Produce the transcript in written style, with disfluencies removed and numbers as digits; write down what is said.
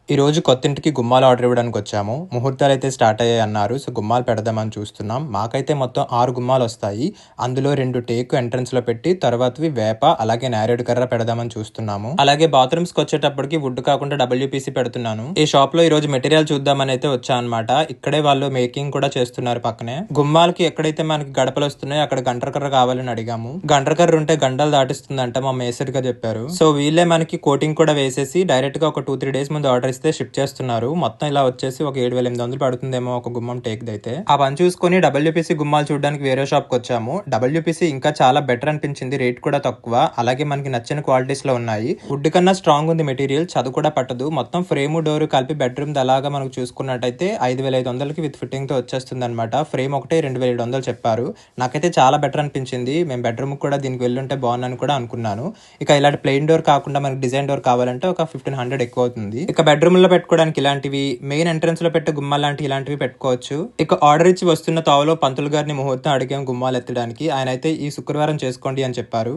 ఈ రోజు కొత్తింటికి గుమ్మాలు ఆర్డర్ ఇవ్వడానికి వచ్చాము. ముహూర్తాలైతే స్టార్ట్ అయ్యాయి అన్నారు. సో, గుమ్మాలు పెడదామని చూస్తున్నాం. మాకైతే మొత్తం 6 గుమ్మాలొస్తాయి. అందులో 2 టేకు ఎంట్రన్స్‌లో పెట్టి, తర్వాతవి వేప, అలాగే నేరేడు కర్ర పెడదామని చూస్తున్నాము. అలాగే బాత్రూమ్స్‌కొచ్చేటప్పటికి వుడ్ కాకుండా డబ్ల్యూపీసీ పెడుతున్నాను. ఈ షాప్‌లో ఈరోజు మెటీరియల్ చూద్దామని అయితే వచ్చా అనమాట. ఇక్కడే వాళ్ళు మేకింగ్ కూడా చేస్తున్నారు పక్కనే. గుమ్మాలకి ఎక్కడైతే మనకి గడపలొస్తున్నాయో అక్కడ గండ్ర కర్ర కావాలని అడిగాము. గండ్ర కర్ర ఉంటే గంటలు దాటిస్తుందంట మా మేస్త్రిగా చెప్పారు. సో, వీళ్ళే మనకి కోటింగ్ కూడా వేసేసి డైరెక్ట్‌గా ఒక 2-3 డేస్ ముందు ఆర్డర్ ఇస్తే షిప్ చేస్తున్నారు. మొత్తం ఇలా వచ్చేసి ఒక 7,800 పడుతుందేమో ఒక గుమ్మం టేక్‌దైతే. ఆ పని చూసుకొని డబ్ల్యూపీసీ గుమ్మాలు చూడడానికి వేరే షాప్‌కి వచ్చాము. డబ్ల్యూపీసీ ఇంకా చాలా బెటర్ అనిపించింది. రేట్ కూడా తక్కువ. అలాగే మనకి నచ్చిన క్వాలిటీస్ లో ఉన్నాయి. వుడ్ కన్నా స్ట్రాంగ్ ఉంది మెటీరియల్. చదువు కూడా పట్టదు. మొత్తం ఫ్రేమ్ డోర్ కలిపి బెడ్రూమ్ అలాగా మనకు చూసుకున్నట్టయితే 5,500కి విత్ ఫిట్టింగ్ తో వచ్చేస్తుంది అనమాట. ఫ్రేమ్ ఒకటే 2,700 చెప్పారు. నాకైతే చాలా బెటర్ అనిపించింది. మేము బెడ్రూమ్ కూడా దీనికి వెళ్ళుంటే బాగుందని కూడా అనుకున్నాను. ఇక ఇలాంటి ప్లెయిన్ డోర్ కాకుండా మనకి డిజైన్ డోర్ కావాలంటే ఒక 1,500 ఎక్కువ అవుతుంది. ఇక బెడ్రూమ్ లో పెట్టుకోవడానికి ఇలాంటివి, మెయిన్ ఎంట్రన్స్ లో పెట్టే గుమ్మాలు లాంటి ఇలాంటివి పెట్టుకోవచ్చు. ఇక ఆర్డర్ ఇచ్చి వస్తున్న తావులో పంతులు గారిని ముహూర్తం అడిగాం గుమ్మాలు ఎత్తడానికి. ఆయన అయితే ఈ శుక్రవారం చేసుకోండి అని చెప్పారు.